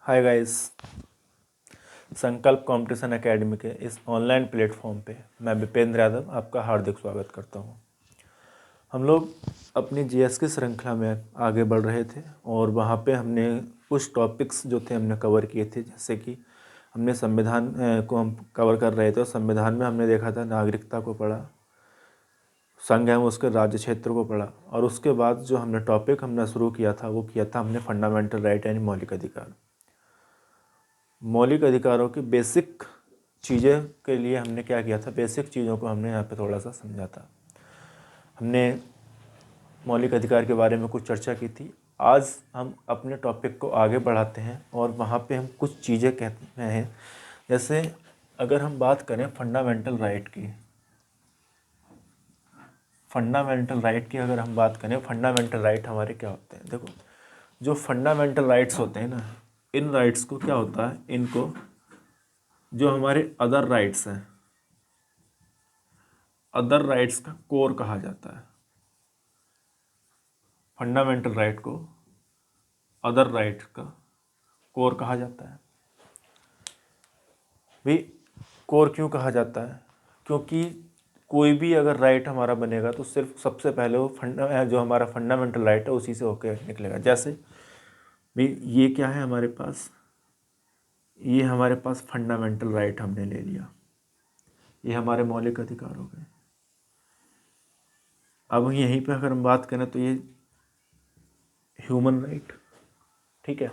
Hi guys, संकल्प competition academy के इस ऑनलाइन प्लेटफॉर्म पे मैं विपेंद्र यादव आपका हार्दिक स्वागत करता हूँ। हम लोग अपनी जीएस की श्रृंखला में आगे बढ़ रहे थे और वहाँ पे हमने कुछ टॉपिक्स जो थे हमने कवर किए थे, जैसे कि हमने संविधान को हम कवर कर रहे थे और संविधान में हमने देखा था नागरिकता को पढ़ा, संघ एवं उसके राज्य क्षेत्र को पढ़ा और उसके बाद जो हमने टॉपिक हमने शुरू किया था वो किया था हमने फंडामेंटल राइट यानी मौलिक अधिकार। मौलिक अधिकारों की बेसिक चीज़ें के लिए हमने क्या किया था, बेसिक चीज़ों को हमने यहाँ पे थोड़ा सा समझा था। हमने मौलिक अधिकार के बारे में कुछ चर्चा की थी। आज हम अपने टॉपिक को आगे बढ़ाते हैं और वहाँ पे हम कुछ चीज़ें कहते हैं, जैसे अगर हम बात करें फंडामेंटल राइट की, अगर हम बात करें फंडामेंटल राइट हमारे क्या होते हैं। देखो, जो फंडामेंटल राइट्स होते हैं ना, इन राइट्स को क्या होता है, इनको जो हमारे अदर राइट्स हैं, अदर राइट्स का कोर कहा जाता है। फंडामेंटल राइट को अदर राइट का कोर कहा जाता है। भाई, कोर क्यों कहा जाता है? क्योंकि कोई भी अगर राइट हमारा बनेगा तो सिर्फ सबसे पहले वो जो हमारा फंडामेंटल राइट है उसी से होकर निकलेगा। जैसे भाई, ये क्या है हमारे पास, ये हमारे पास फंडामेंटल राइट हमने ले लिया, ये हमारे मौलिक अधिकार हो गए। अब यहीं पे अगर हम बात करें तो ये ह्यूमन राइट, ठीक है,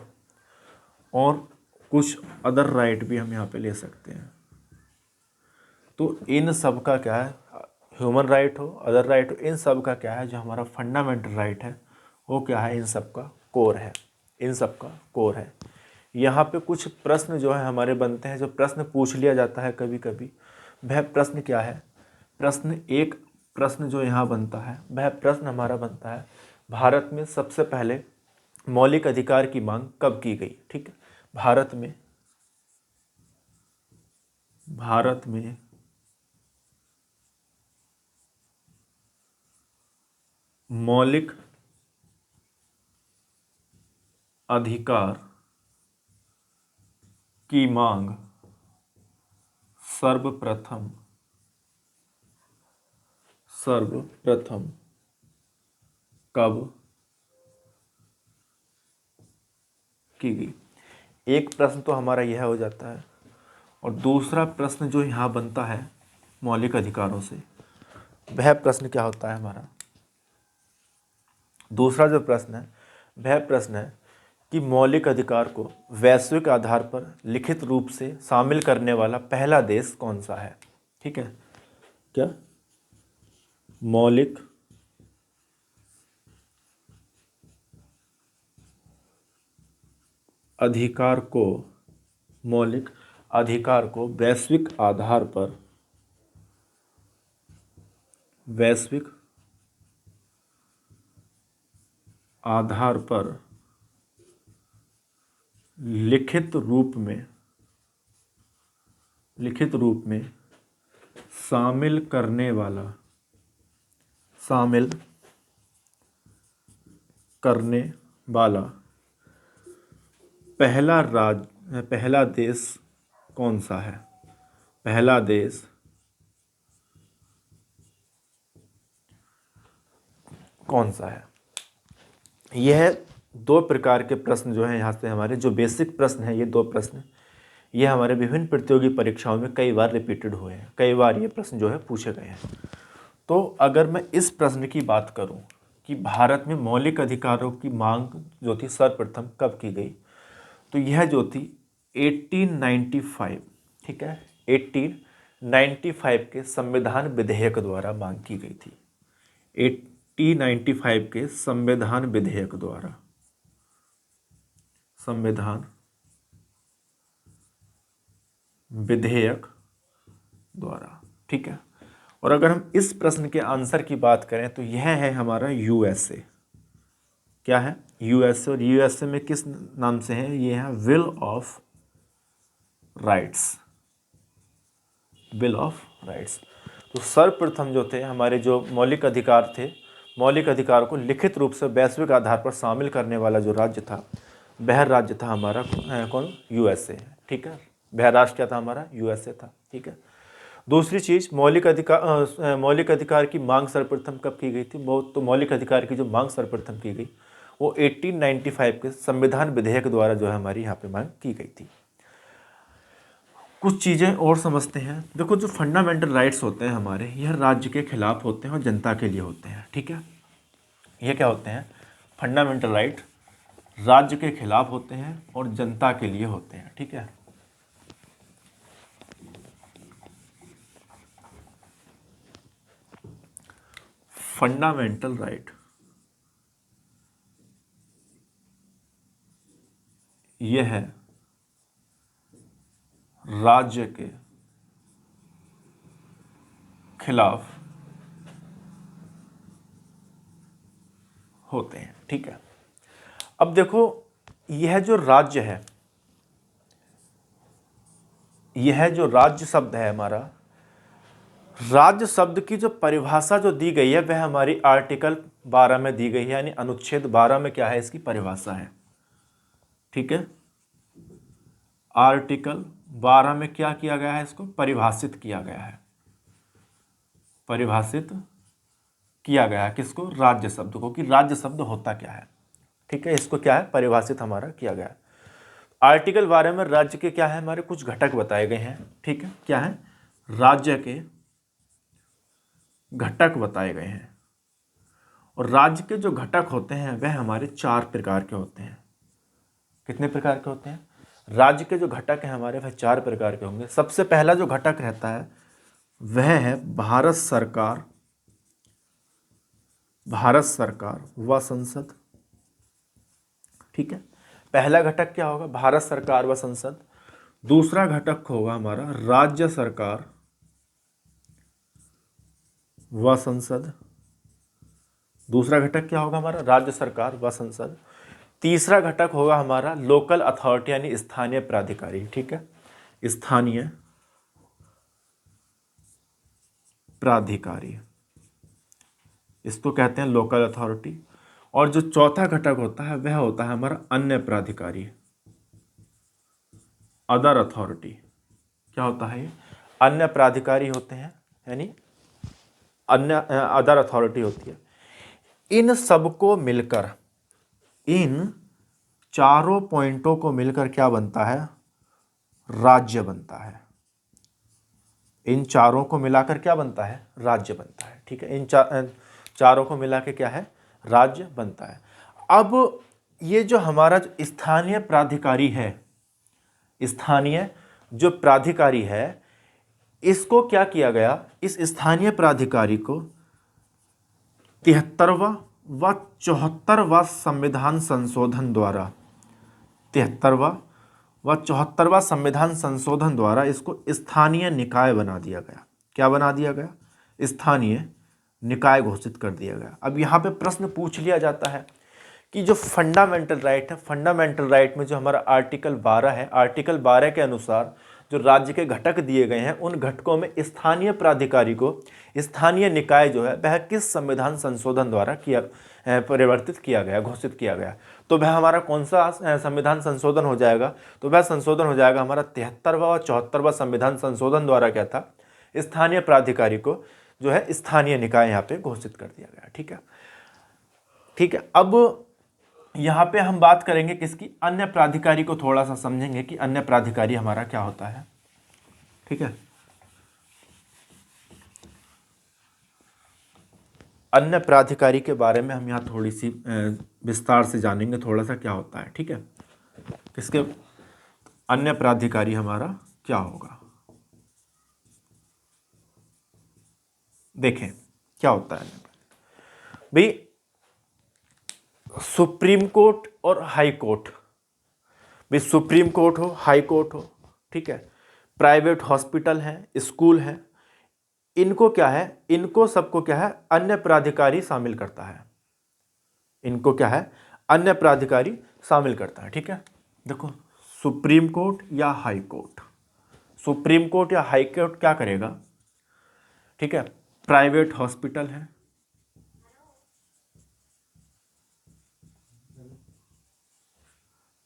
और कुछ अदर राइट भी हम यहाँ पे ले सकते हैं। तो इन सब का क्या है, ह्यूमन राइट हो, अदर राइट हो, इन सब का क्या है, जो हमारा फंडामेंटल राइट है वो क्या है, इन सब का कोर है, इन सब का कोर है। यहाँ पे कुछ प्रश्न जो है हमारे बनते हैं, जो प्रश्न पूछ लिया जाता है कभी कभी, वह प्रश्न क्या है, एक प्रश्न जो यहाँ बनता है वह प्रश्न हमारा बनता है, भारत में सबसे पहले मौलिक अधिकार की मांग कब की गई। ठीक है, भारत में मौलिक अधिकार की मांग सर्वप्रथम कब की गई। एक प्रश्न तो हमारा यह हो जाता है, और दूसरा प्रश्न जो यहाँ बनता है मौलिक अधिकारों से, वह प्रश्न क्या होता है हमारा, दूसरा जो प्रश्न है वह प्रश्न है कि मौलिक अधिकार को वैश्विक आधार पर लिखित रूप से शामिल करने वाला पहला देश कौन सा है। ठीक है, क्या मौलिक अधिकार को वैश्विक आधार पर लिखित रूप में शामिल करने वाला पहला देश कौन सा है, पहला देश कौन सा है। यह दो प्रकार के प्रश्न जो हैं, यहाँ से हमारे जो बेसिक प्रश्न हैं, ये दो प्रश्न ये हमारे विभिन्न प्रतियोगी परीक्षाओं में कई बार रिपीटेड हुए हैं, कई बार ये प्रश्न जो है पूछे गए हैं। तो अगर मैं इस प्रश्न की बात करूं कि भारत में मौलिक अधिकारों की मांग जो थी सर्वप्रथम कब की गई, तो यह जो थी 1895, ठीक है, 1895 के संविधान विधेयक द्वारा मांग की गई थी। 1895 के संविधान विधेयक द्वारा, ठीक है। और अगर हम इस प्रश्न के आंसर की बात करें तो यह है हमारा यूएसए। क्या है, यूएसए, और यूएसए में किस नाम से है, ये है विल ऑफ राइट्स। तो सर्वप्रथम जो थे हमारे जो मौलिक अधिकार थे, मौलिक अधिकार को लिखित रूप से वैश्विक आधार पर शामिल करने वाला जो राज्य था बहर राज्य था हमारा कौन, यूएसए, ठीक है। बहर राष्ट्र क्या था हमारा, यूएसए था, ठीक है। दूसरी चीज़, मौलिक अधिकार की मांग सर्वप्रथम कब की गई थी, वो तो मौलिक अधिकार की जो मांग सर्वप्रथम की गई वो 1895 के संविधान विधेयक द्वारा जो है हमारी यहाँ पे मांग की गई थी। कुछ चीज़ें और समझते हैं। देखो, जो फंडामेंटल राइट्स होते हैं हमारे, यह राज्य के खिलाफ होते हैं और जनता के लिए होते हैं, ठीक है। ये क्या होते हैं, फंडामेंटल राइट राज्य के खिलाफ होते हैं और जनता के लिए होते हैं, ठीक है। फंडामेंटल राइट यह है राज्य के खिलाफ होते हैं, ठीक है। अब देखो, यह जो राज्य है, यह जो राज्य शब्द है हमारा, राज्य शब्द की जो परिभाषा जो दी गई है वह हमारी आर्टिकल 12 में दी गई है, यानी अनुच्छेद 12 में क्या है, इसकी परिभाषा है, ठीक है। आर्टिकल 12 में क्या किया गया है, इसको परिभाषित किया गया है, परिभाषित किया गया है किसको, राज्य शब्द को, कि राज्य शब्द होता क्या है, ठीक है। इसको क्या है, परिभाषित हमारा किया गया है। आर्टिकल 12 में राज्य के क्या है, हमारे कुछ घटक बताए गए हैं, ठीक है। क्या है, राज्य के घटक बताए गए हैं, और राज्य के जो घटक होते हैं वह हमारे 4 प्रकार के होते हैं। कितने प्रकार के होते हैं, राज्य के जो घटक हैं हमारे वह 4 प्रकार के होंगे। सबसे पहला जो घटक रहता है वह है भारत सरकार, भारत सरकार व संसद, ठीक है। पहला घटक क्या होगा, भारत सरकार व संसद। दूसरा घटक होगा हमारा राज्य सरकार व संसद, दूसरा घटक क्या होगा हमारा, राज्य सरकार व संसद। तीसरा घटक होगा हमारा लोकल अथॉरिटी, यानी स्थानीय प्राधिकारी, ठीक है, स्थानीय प्राधिकारी, इसको कहते हैं लोकल अथॉरिटी। और जो चौथा घटक होता है वह होता है हमारा अन्य प्राधिकारी, अदर अथॉरिटी। क्या होता है ये, अन्य प्राधिकारी होते हैं, यानी अन्य अदर अथॉरिटी होती है। इन सबको मिलकर, इन चारों पॉइंटों को मिलकर क्या बनता है, राज्य बनता है। इन चारों को मिलाकर क्या बनता है, राज्य बनता है, ठीक है। इन चारों को मिला के क्या है, राज्य बनता है। अब ये जो हमारा जो स्थानीय प्राधिकारी है, स्थानीय जो प्राधिकारी है, इसको क्या किया गया, इस स्थानीय प्राधिकारी को 73वां व 74वां संविधान संशोधन द्वारा, 73वां व 74वां संविधान संशोधन द्वारा इसको स्थानीय निकाय बना दिया गया। क्या बना दिया गया, स्थानीय निकाय घोषित कर दिया गया। अब यहाँ पे प्रश्न पूछ लिया जाता है कि जो फंडामेंटल राइट है, फंडामेंटल राइट में जो हमारा आर्टिकल 12 है, आर्टिकल 12 के अनुसार जो राज्य के घटक दिए गए हैं, उन घटकों में स्थानीय प्राधिकारी को, स्थानीय निकाय जो है वह किस संविधान संशोधन द्वारा परिवर्तित किया गया, घोषित किया गया। तो वह हमारा कौन सा संविधान संशोधन हो जाएगा, तो वह संशोधन हो जाएगा हमारा 73वां और 74वां संविधान संशोधन द्वारा क्या था, स्थानीय प्राधिकारी को जो है स्थानीय निकाय यहाँ पे घोषित कर दिया गया, ठीक है, ठीक है। अब यहाँ पे हम बात करेंगे किसकी, अन्य प्राधिकारी को थोड़ा सा समझेंगे कि अन्य प्राधिकारी हमारा क्या होता है, ठीक है। अन्य प्राधिकारी के बारे में हम यहाँ थोड़ी सी विस्तार से जानेंगे, थोड़ा सा क्या होता है, ठीक है। किसके, अन्य प्राधिकारी हमारा क्या होगा, देखें क्या होता है भाई। सुप्रीम कोर्ट और हाई कोर्ट, भाई सुप्रीम कोर्ट हो, हाई कोर्ट हो, ठीक है, प्राइवेट हॉस्पिटल हैं, स्कूल हैं, इनको क्या है, इनको सबको क्या है, अन्य प्राधिकारी शामिल करता है। इनको क्या है, अन्य प्राधिकारी शामिल करता है, ठीक है। देखो, सुप्रीम कोर्ट या हाई कोर्ट, सुप्रीम कोर्ट या हाई कोर्ट क्या करेगा, ठीक है, प्राइवेट हॉस्पिटल है,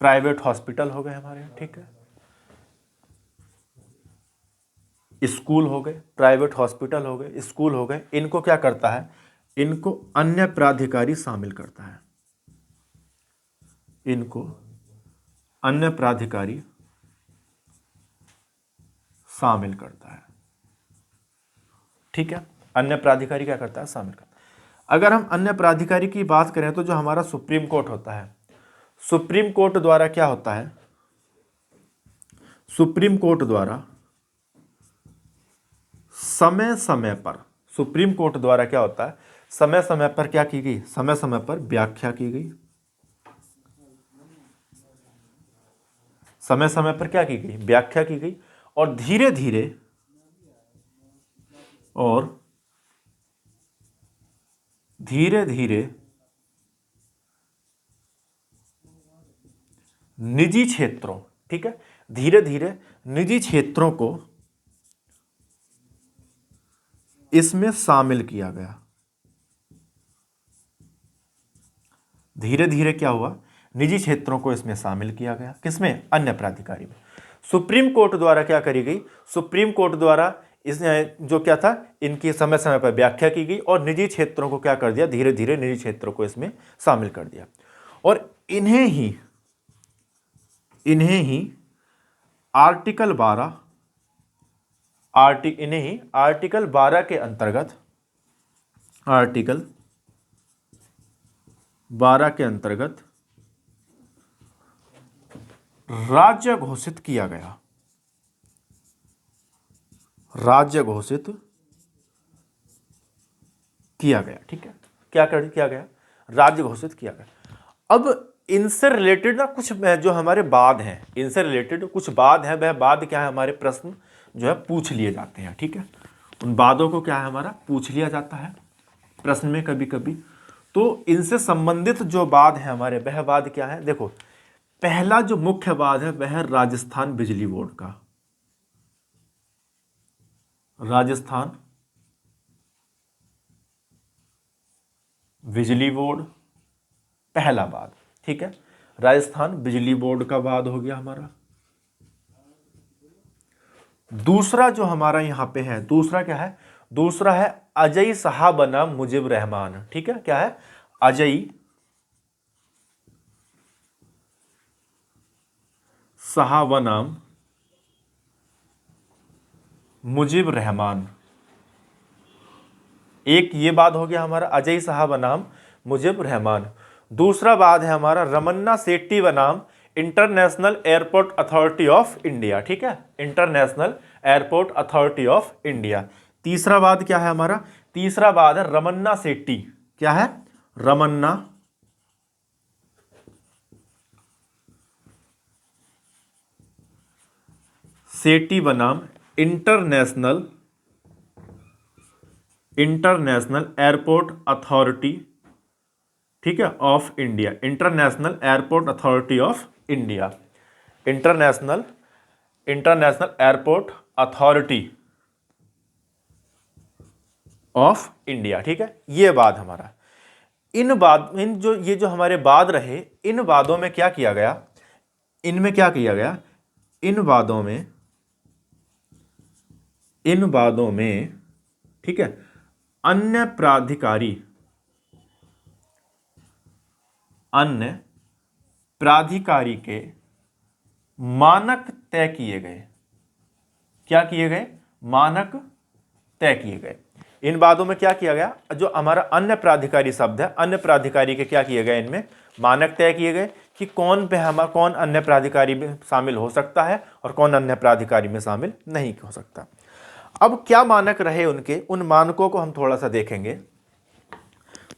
प्राइवेट हॉस्पिटल हो गए हमारे यहाँ, ठीक है, स्कूल हो गए, प्राइवेट हॉस्पिटल हो गए, स्कूल हो गए, इनको क्या करता है, इनको अन्य प्राधिकारी शामिल करता है, इनको अन्य प्राधिकारी शामिल करता है, ठीक है, अन्य प्राधिकारी क्या करता है, शामिल करता है। अगर हम अन्य प्राधिकारी की बात करें तो जो हमारा सुप्रीम कोर्ट होता है, सुप्रीम कोर्ट द्वारा क्या होता है, सुप्रीम कोर्ट द्वारा समय समय पर, सुप्रीम कोर्ट द्वारा क्या होता है, समय समय पर क्या की गई, समय समय पर व्याख्या की गई, समय समय पर क्या की गई, व्याख्या की गई, और धीरे धीरे निजी क्षेत्रों, ठीक है, धीरे धीरे निजी क्षेत्रों को इसमें शामिल किया गया, धीरे धीरे क्या हुआ, निजी क्षेत्रों को इसमें शामिल किया गया, किसमें, अन्य प्राधिकारी में। सुप्रीम कोर्ट द्वारा क्या करी गई, सुप्रीम कोर्ट द्वारा इस जो क्या था, इनकी समय समय पर व्याख्या की गई और निजी क्षेत्रों को क्या कर दिया, धीरे धीरे निजी क्षेत्रों को इसमें शामिल कर दिया, और इन्हें ही आर्टिकल 12 के अंतर्गत, आर्टिकल 12 के अंतर्गत राज्य घोषित किया गया, राज्य घोषित किया गया, ठीक है, क्या किया गया, राज्य घोषित किया गया। अब इनसे रिलेटेड ना कुछ जो हमारे बाद हैं, इनसे रिलेटेड कुछ बाद है, वह बाद क्या है, हमारे प्रश्न जो है पूछ लिए जाते हैं, ठीक है, उन बातों को क्या है, हमारा पूछ लिया जाता है प्रश्न में कभी कभी। तो इनसे संबंधित जो बाद है हमारे, वह बाद क्या है, देखो, पहला जो मुख्य बाद है वह है राजस्थान बिजली बोर्ड का, राजस्थान बिजली बोर्ड पहला बाद, ठीक है, राजस्थान बिजली बोर्ड का बाद हो गया हमारा। दूसरा जो हमारा यहां पे है, दूसरा क्या है, दूसरा है अजय शाह बनाम मुजीब रहमान, ठीक है, क्या है, अजय शाह बनाम मुजीब रहमान, एक ये बात हो गया हमारा अजय शाह बनाम मुजीब रहमान। दूसरा बात है हमारा रमन्ना सेट्टी बनाम international airport authority of India, ठीक है, international airport authority of India. तीसरा बात क्या है हमारा, तीसरा बात है रमन्ना सेट्टी, क्या है, रमन्ना सेट्टी बनाम इंटरनेशनल एयरपोर्ट अथॉरिटी, ठीक है, of India, international airport authority of India, international airport authority of India, ठीक है, ये बाद हमारा। इन जो हमारे बाद रहे, इन वादों में क्या किया गया, इनमें क्या किया गया, इन वादों में, ठीक है, अन्य प्राधिकारी के मानक तय किए गए, क्या किए गए, मानक तय किए गए। इन वादों में क्या किया गया, जो हमारा अन्य प्राधिकारी शब्द है, अन्य प्राधिकारी के क्या किए गए, इनमें मानक तय किए गए कि कौन अन्य प्राधिकारी में शामिल हो सकता है और कौन अन्य प्राधिकारी में शामिल नहीं हो सकता। अब क्या मानक रहे उनके, उन मानकों को हम थोड़ा सा देखेंगे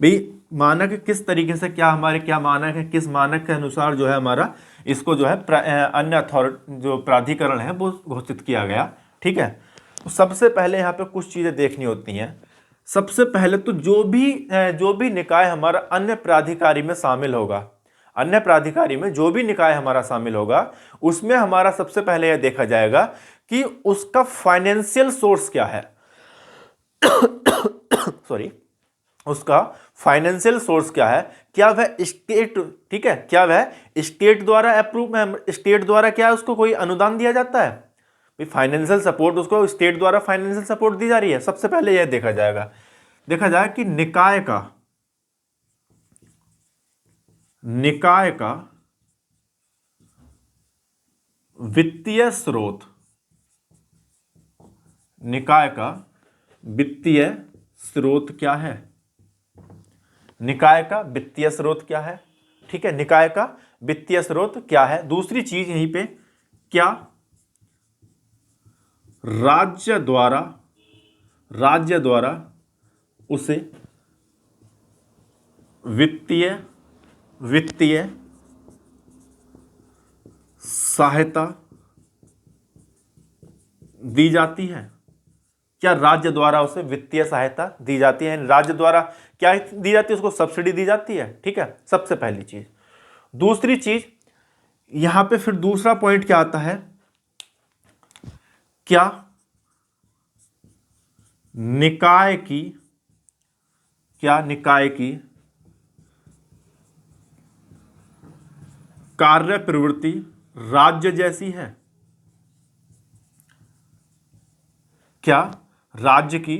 भाई, मानक किस तरीके से, क्या हमारे क्या मानक है, किस मानक के अनुसार जो है हमारा इसको जो है अन्य अथॉरिटी जो प्राधिकरण है वो घोषित किया गया, ठीक है। तो सबसे पहले यहाँ पे कुछ चीजें देखनी होती हैं। सबसे पहले तो जो भी निकाय हमारा अन्य प्राधिकारी में शामिल होगा, अन्य प्राधिकारी में जो भी निकाय हमारा शामिल होगा, उसमें हमारा सबसे पहले यह देखा जाएगा कि उसका फाइनेंशियल सोर्स क्या है सॉरी, उसका फाइनेंशियल सोर्स क्या है, क्या वह स्टेट, ठीक है, क्या वह स्टेट द्वारा अप्रूव, स्टेट द्वारा क्या है उसको कोई अनुदान दिया जाता है, भाई फाइनेंशियल सपोर्ट उसको स्टेट द्वारा फाइनेंशियल सपोर्ट दी जा रही है। सबसे पहले यह देखा जाएगा कि निकाय का वित्तीय स्रोत, निकाय का वित्तीय स्रोत क्या है, निकाय का वित्तीय स्रोत क्या है, ठीक है, निकाय का वित्तीय स्रोत क्या है। दूसरी चीज यहीं पे, क्या राज्य द्वारा उसे वित्तीय सहायता दी जाती है, क्या राज्य द्वारा उसे वित्तीय सहायता दी जाती है, राज्य द्वारा क्या दी जाती है, उसको सब्सिडी दी जाती है, ठीक है, सबसे पहली चीज। दूसरी चीज यहां पे फिर दूसरा पॉइंट क्या आता है, क्या निकाय की कार्य प्रवृत्ति राज्य जैसी है, क्या राज्य की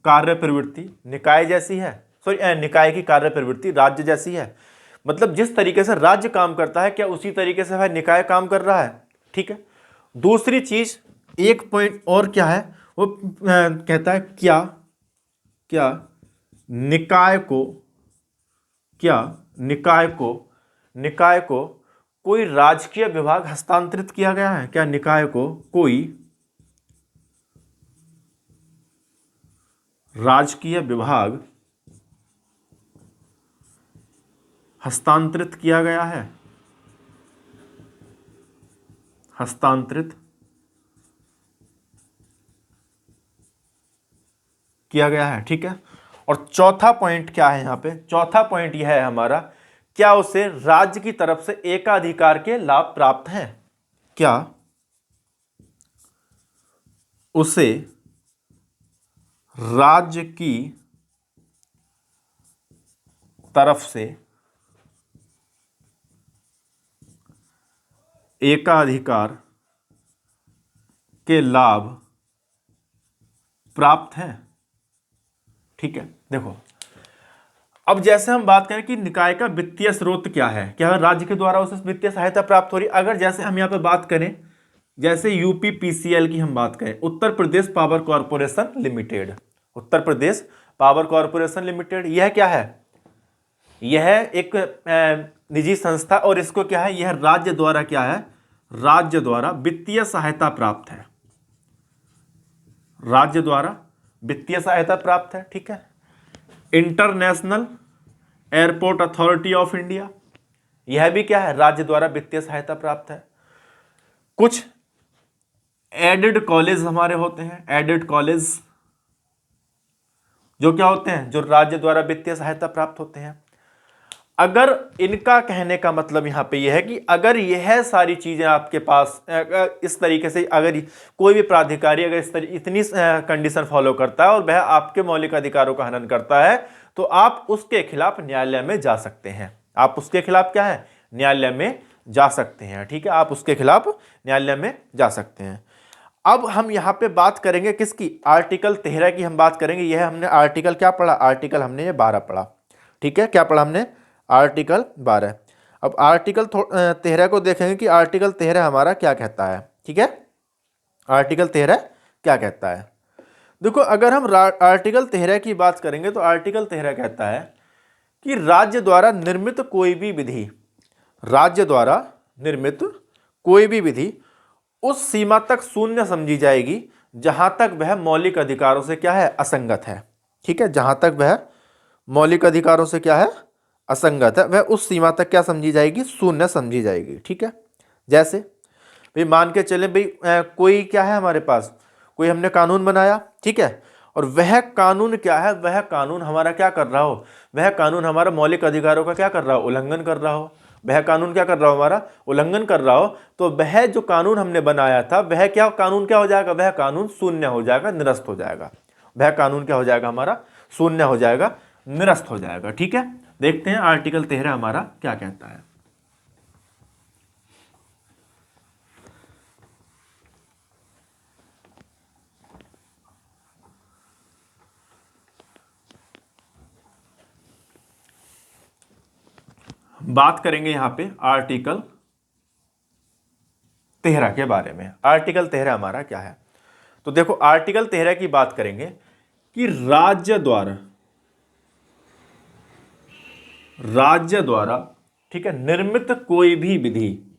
कार्य प्रवृत्ति निकाय जैसी है, सॉरी निकाय की कार्य प्रवृत्ति राज्य जैसी है, मतलब जिस तरीके से राज्य काम करता है क्या उसी तरीके से वह निकाय काम कर रहा है, ठीक है। दूसरी चीज एक पॉइंट और क्या है, वो कहता है क्या निकाय को कोई राजकीय विभाग हस्तांतरित किया गया है, क्या निकाय को कोई राजकीय विभाग हस्तांतरित किया गया है, हस्तांतरित किया गया है, ठीक है। और चौथा पॉइंट क्या है यहां पे, चौथा पॉइंट यह है हमारा, क्या उसे राज्य की तरफ से एकाधिकार के लाभ प्राप्त हैं, क्या उसे राज्य की तरफ से एकाधिकार के लाभ प्राप्त हैं, ठीक है। देखो अब जैसे हम बात करें कि निकाय का वित्तीय स्रोत क्या है, क्या राज्य के द्वारा उसे वित्तीय सहायता प्राप्त हो रही, अगर जैसे हम यहां पे बात करें, जैसे यूपीपीसीएल की हम बात करें, Uttar Pradesh power corporation limited, Uttar Pradesh power corporation limited, यह क्या है, यह एक निजी संस्था, और इसको क्या है, यह राज्य द्वारा क्या है, राज्य द्वारा वित्तीय सहायता प्राप्त है, राज्य द्वारा वित्तीय सहायता प्राप्त है, ठीक है। International airport authority of India, यह भी क्या है, राज्य द्वारा वित्तीय सहायता प्राप्त है। कुछ एडेड कॉलेज हमारे होते हैं, एडेड कॉलेज जो क्या होते हैं, जो राज्य द्वारा वित्तीय सहायता प्राप्त होते हैं। अगर इनका कहने का मतलब यहां पे यह है कि अगर यह सारी चीजें आपके पास इस तरीके से, अगर कोई भी प्राधिकारी अगर इतनी कंडीशन फॉलो करता है और वह आपके मौलिक अधिकारों का हनन करता है, तो आप उसके खिलाफ न्यायालय में जा सकते हैं, आप उसके खिलाफ क्या है, न्यायालय में जा सकते हैं, ठीक है, आप उसके खिलाफ न्यायालय में जा सकते हैं। अब हम यहां पे बात करेंगे किसकी, आर्टिकल 13 की हम बात करेंगे। यह हमने आर्टिकल क्या पढ़ा, आर्टिकल हमने ये 12 पढ़ा, ठीक है, क्या पढ़ा हमने, आर्टिकल 12। अब आर्टिकल 13 को देखेंगे कि आर्टिकल 13 हमारा क्या कहता है, ठीक है, आर्टिकल 13 क्या कहता है। देखो अगर हम आर्टिकल 13 की बात करेंगे तो आर्टिकल 13 कहता है कि राज्य द्वारा निर्मित कोई भी विधि, राज्य द्वारा निर्मित कोई भी विधि उस सीमा तक शून्य समझी जाएगी जहां तक वह मौलिक अधिकारों से क्या है, असंगत है, ठीक है, जहां तक वह मौलिक अधिकारों से क्या है, असंगत है, वह उस सीमा तक क्या समझी जाएगी, शून्य समझी जाएगी, ठीक है। जैसे भाई मान के चले भाई कोई क्या है हमारे पास, कोई हमने कानून बनाया, ठीक है, और वह कानून क्या है, वह कानून हमारा क्या कर रहा हो, वह कानून हमारा मौलिक अधिकारों का क्या कर रहा हो, उल्लंघन कर रहा हो, वह कानून क्या कर रहा हो, हमारा उल्लंघन कर रहा हो, तो वह जो कानून हमने बनाया था वह क्या कानून क्या हो जाएगा, वह कानून शून्य हो जाएगा, निरस्त हो जाएगा, वह कानून क्या हो जाएगा, हमारा शून्य हो जाएगा, निरस्त हो जाएगा। ठीक है, देखते हैं आर्टिकल 13 हमारा क्या कहता है। बात करेंगे यहां पे आर्टिकल 13 के बारे में। आर्टिकल 13 हमारा क्या है, तो देखो आर्टिकल 13 की बात करेंगे कि राज्य द्वारा ठीक है निर्मित कोई भी विधि,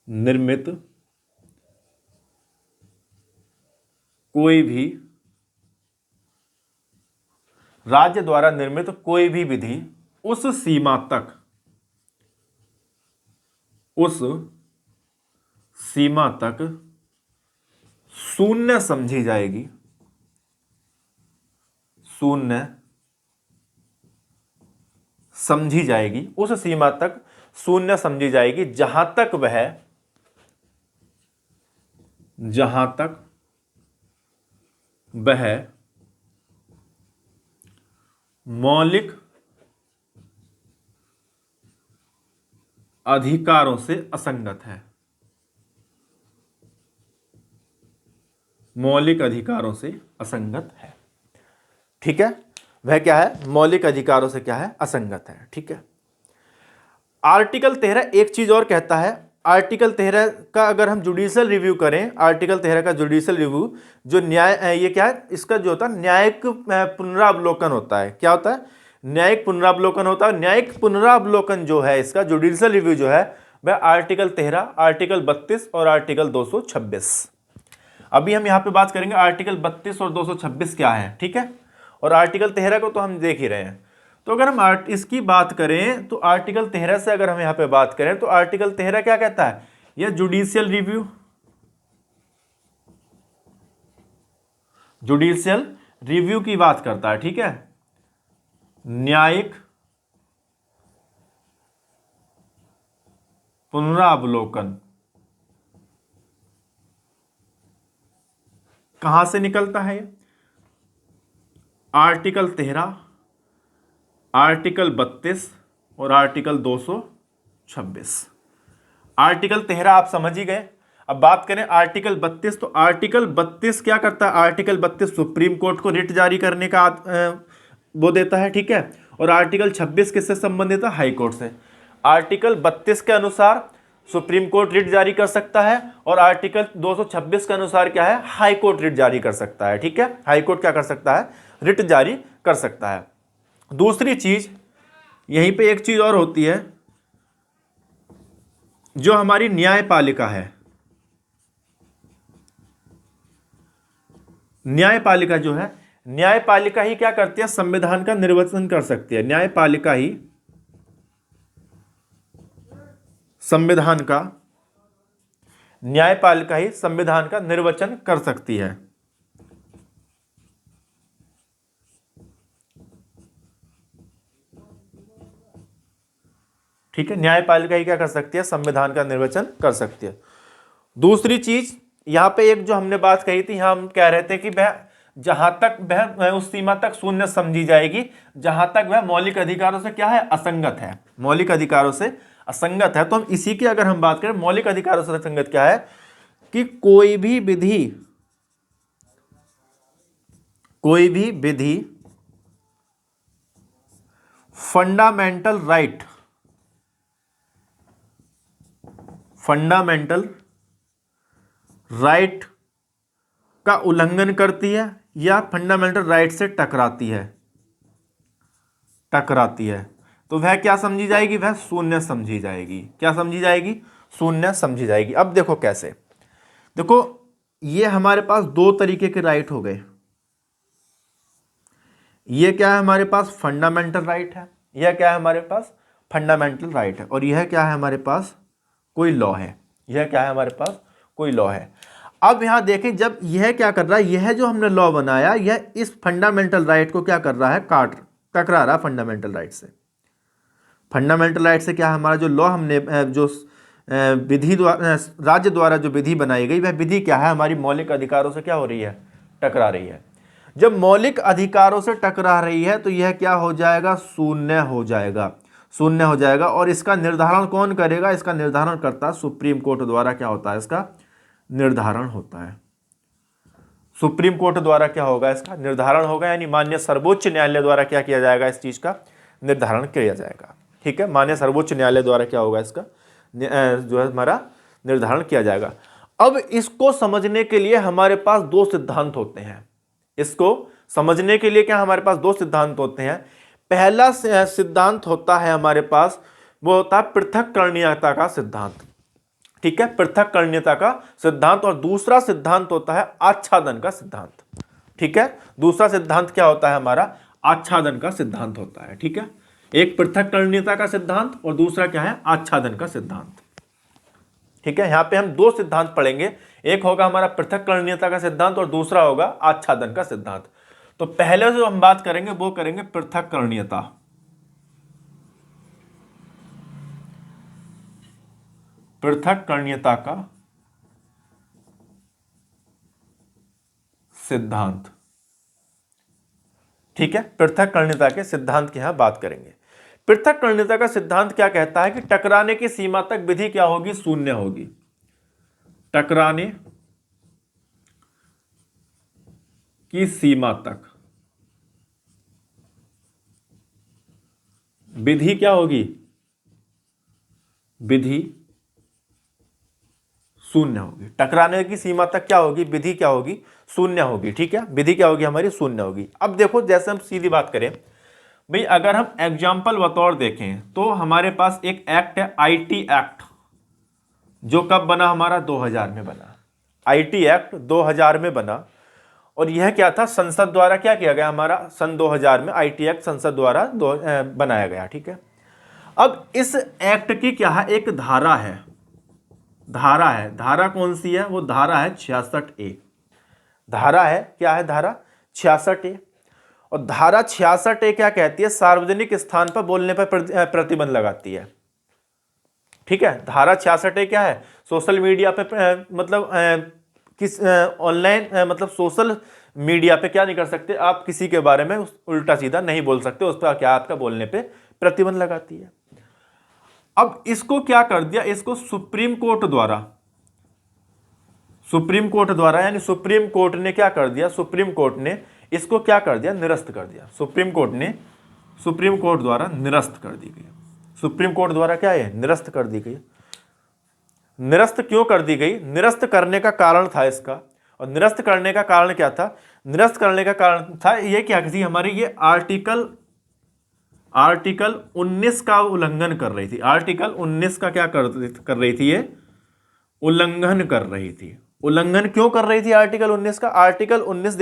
निर्मित कोई भी राज्य द्वारा निर्मित कोई भी विधि उस सीमा तक शून्य समझी जाएगी, शून्य समझी जाएगी, उस सीमा तक शून्य समझी जाएगी जहां तक वह मौलिक अधिकारों से असंगत है, मौलिक अधिकारों से असंगत है। ठीक है, वह क्या है, मौलिक अधिकारों से क्या है, असंगत है। ठीक है, आर्टिकल 13 एक चीज और कहता है। आर्टिकल 13 का अगर हम जुडिशियल रिव्यू करें, आर्टिकल 13 का जुडिशियल रिव्यू जो न्याय, ये क्या है, इसका जो होता है न्यायिक पुनरावलोकन होता है। क्या होता है, न्यायिक पुनरावलोकन होता है। न्यायिक पुनरावलोकन जो है इसका जुडिशियल रिव्यू जो है वह आर्टिकल 13, आर्टिकल 32 और आर्टिकल 226। अभी हम यहाँ पे बात करेंगे आर्टिकल 32 और 226 क्या है। ठीक है, और आर्टिकल 13 को तो हम देख ही रहे हैं। तो अगर हम इसकी बात करें तो आर्टिकल 13 से अगर हम यहाँ पे बात करें तो आर्टिकल 13 क्या कहता है, यह जुडिशियल रिव्यू की बात करता है। ठीक है, न्यायिक पुनरावलोकन कहां से निकलता है, आर्टिकल 13, आर्टिकल 32 और आर्टिकल 226। आर्टिकल 13 आप समझ ही गए। अब बात करें आर्टिकल 32, तो आर्टिकल 32 क्या करता है, आर्टिकल 32 सुप्रीम कोर्ट को रिट जारी करने का वो देता है। ठीक है, और आर्टिकल 26 किससे संबंधित है, हाई कोर्ट से। आर्टिकल 32 के अनुसार सुप्रीम कोर्ट रिट जारी कर सकता है और आर्टिकल 226 के अनुसार क्या है, हाई कोर्ट रिट जारी कर सकता है। ठीक है, हाई कोर्ट क्या कर सकता है, रिट जारी कर सकता है। दूसरी चीज यहीं पे एक चीज और होती है, जो हमारी न्यायपालिका है, न्यायपालिका जो है, न्यायपालिका ही क्या करती है, संविधान का निर्वचन कर सकती है। न्यायपालिका ही संविधान का निर्वचन कर सकती है। ठीक है, न्यायपालिका ही क्या कर सकती है, संविधान का निर्वचन कर सकती है। दूसरी चीज यहां पे एक जो हमने बात कही थी, यहां हम कह रहे थे कि वह जहां तक वह उस सीमा तक शून्य समझी जाएगी जहां तक वह मौलिक अधिकारों से क्या है, असंगत है, मौलिक अधिकारों से असंगत है। तो हम इसी की अगर हम बात करें मौलिक अधिकारों से असंगत क्या है, कि कोई भी विधि फंडामेंटल राइट का उल्लंघन करती है या फंडामेंटल राइट से टकराती है, तो वह क्या समझी जाएगी, वह शून्य समझी जाएगी। क्या समझी जाएगी, शून्य समझी जाएगी। अब देखो कैसे, देखो ये हमारे पास दो तरीके के राइट हो गए। ये क्या है, हमारे पास फंडामेंटल राइट है, यह क्या है हमारे पास, फंडामेंटल राइट है, और यह क्या है हमारे पास, कोई लॉ है। यह क्या है हमारे पास, कोई लॉ है। अब यहां देखें, जब यह क्या कर रहा है, यह जो हमने लॉ बनाया, यह इस फंडामेंटल राइट को क्या कर रहा है, टकरा रहा है फंडामेंटल राइट से। फंडामेंटल राइट से क्या, हमारा जो लॉ हमने जो विधि द्वारा, राज्य द्वारा जो विधि बनाई गई, वह विधि क्या है, हमारी मौलिक अधिकारों से क्या हो रही है, टकरा रही है। जब मौलिक अधिकारों से टकरा रही है तो यह क्या हो जाएगा, शून्य हो जाएगा, शून्य हो जाएगा। और इसका निर्धारण कौन करेगा, इसका निर्धारण करता है सुप्रीम कोर्ट द्वारा, क्या होता है इसका निर्धारण होता है, सुप्रीम कोर्ट द्वारा क्या होगा, इसका निर्धारण होगा, यानी माननीय सर्वोच्च न्यायालय द्वारा क्या किया जाएगा, इस चीज का निर्धारण किया जाएगा। ठीक है, माननीय सर्वोच्च न्यायालय द्वारा क्या होगा, इसका जो है हमारा निर्धारण किया जाएगा। अब इसको समझने के लिए हमारे पास दो सिद्धांत होते हैं, इसको समझने के लिए क्या हमारे पास दो सिद्धांत होते हैं। पहला सिद्धांत होता है हमारे पास, वो होता है पृथक्करणीयता का सिद्धांत। ठीक है, पृथक्करणीयता का सिद्धांत। और दूसरा सिद्धांत होता है आच्छादन का सिद्धांत। ठीक है, दूसरा सिद्धांत क्या होता है हमारा, आच्छादन का सिद्धांत होता है। ठीक है, एक पृथक्करणीयता का सिद्धांत और दूसरा क्या है, आच्छादन का सिद्धांत। ठीक है, यहां पे हम दो सिद्धांत पढ़ेंगे, एक होगा हमारा पृथक्करणीयता का सिद्धांत और दूसरा होगा आच्छादन का सिद्धांत। तो पहले जो हम बात करेंगे वो करेंगे पृथक्करणीयता। पृथक्करणीयता का सिद्धांत। ठीक है, पृथक्करणीयता के सिद्धांत की यहां बात करेंगे। पृथक्करणीयता का सिद्धांत क्या कहता है कि टकराने की सीमा तक विधि क्या होगी, शून्य होगी। टकराने की सीमा तक विधि क्या होगी, विधि शून्य होगी। टकराने की सीमा तक क्या होगी, विधि क्या होगी, शून्य होगी। ठीक है, विधि क्या होगी हमारी, शून्य होगी। अब देखो, जैसे हम सीधी बात करें भाई, अगर हम एग्जाम्पल बतौर देखें तो हमारे पास एक एक्ट है आईटी एक्ट, जो कब बना हमारा, 2000 में बना। आईटी एक्ट 2000 में बना और यह क्या था, संसद द्वारा क्या किया गया हमारा, सन 2000 में आईटी एक्ट संसद द्वारा बनाया गया। ठीक है, अब इस एक्ट की क्या है, एक धारा है, धारा है। धारा कौन सी है, वो धारा है 66A। धारा है, क्या है, धारा 66A। और धारा 66A क्या कहती है, सार्वजनिक स्थान पर बोलने पर प्रतिबंध लगाती है। ठीक है, धारा 66A क्या है, सोशल मीडिया पे मतलब किस ऑनलाइन मतलब सोशल मीडिया पे क्या नहीं कर सकते आप, किसी के बारे में उल्टा सीधा नहीं बोल सकते, उस पर क्या आपका बोलने पे प्रतिबंध लगाती है। अब इसको क्या कर दिया, इसको सुप्रीम कोर्ट द्वारा, सुप्रीम कोर्ट द्वारा यानी सुप्रीम कोर्ट ने क्या कर दिया, सुप्रीम कोर्ट ने इसको क्या कर दिया, निरस्त कर दिया। सुप्रीम कोर्ट ने, सुप्रीम कोर्ट द्वारा निरस्त कर दी गई। सुप्रीम कोर्ट द्वारा क्या है, निरस्त कर दी गई। निरस्त क्यों कर दी गई, निरस्त करने का कारण था इसका, और निरस्त करने का कारण क्या था, निरस्त करने का कारण था ये क्या थी हमारी, ये आर्टिकल 19 का उल्लंघन कर रही थी। आर्टिकल 19 का क्या कर रही थी, ये उल्लंघन कर रही थी। उल्लंघन क्यों कर रही थी आर्टिकल 19 का, आर्टिकल 19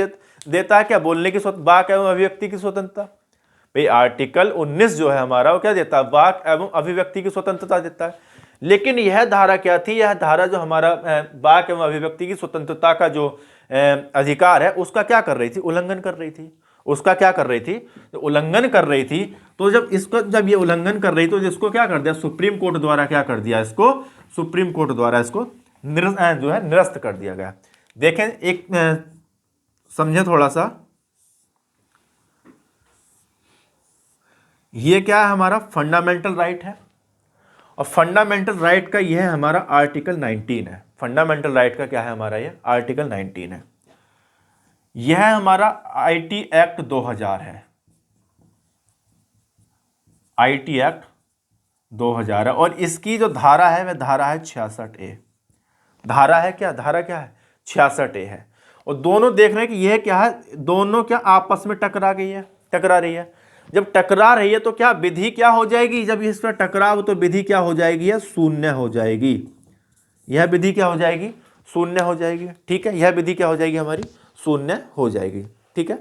देता है क्या, बोलने की वाक एवं अभिव्यक्ति की स्वतंत्रता। भाई आर्टिकल 19 जो है हमारा, वो क्या देता है, वाक एवं अभिव्यक्ति की स्वतंत्रता देता है। लेकिन यह धारा क्या थी, यह धारा जो हमारा वाक एवं अभिव्यक्ति की स्वतंत्रता का जो अधिकार है, उसका क्या कर रही थी, उल्लंघन कर रही थी। उसका क्या कर रही थी, तो उल्लंघन कर रही थी। तो जब ये उल्लंघन कर रही, तो इसको क्या कर दिया, सुप्रीम कोर्ट द्वारा क्या कर दिया, इसको सुप्रीम कोर्ट द्वारा इसको जो है निरस्त कर दिया गया। देखें, एक समझे थोड़ा सा, ये क्या है हमारा, फंडामेंटल राइट है, और फंडामेंटल राइट का यह हमारा आर्टिकल 19 है। फंडामेंटल राइट का क्या है हमारा, ये आर्टिकल 19 है। यह हमारा आईटी एक्ट 2000 है, आईटी एक्ट 2000 है, और इसकी जो धारा है वह धारा है 66A। धारा है क्या, धारा क्या है, 66A है। और दोनों देख रहे हैं कि यह क्या है, दोनों क्या आपस में टकरा रही है। जब टकरा रही है तो क्या विधि क्या हो जाएगी, जब इसमें टकराव, तो विधि क्या हो जाएगी, यह शून्य हो जाएगी। यह विधि क्या हो जाएगी, शून्य हो जाएगी। ठीक है, यह विधि क्या हो जाएगी हमारी, शून्य हो जाएगी। ठीक है,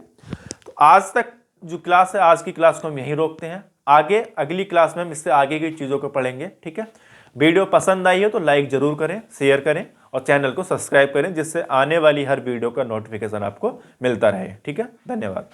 तो आज तक जो क्लास है, आज की क्लास को हम यहीं रोकते हैं। आगे अगली क्लास में हम इससे आगे की चीज़ों को पढ़ेंगे। ठीक है, वीडियो पसंद आई हो तो लाइक जरूर करें, शेयर करें और चैनल को सब्सक्राइब करें, जिससे आने वाली हर वीडियो का नोटिफिकेशन आपको मिलता रहे। ठीक है, धन्यवाद।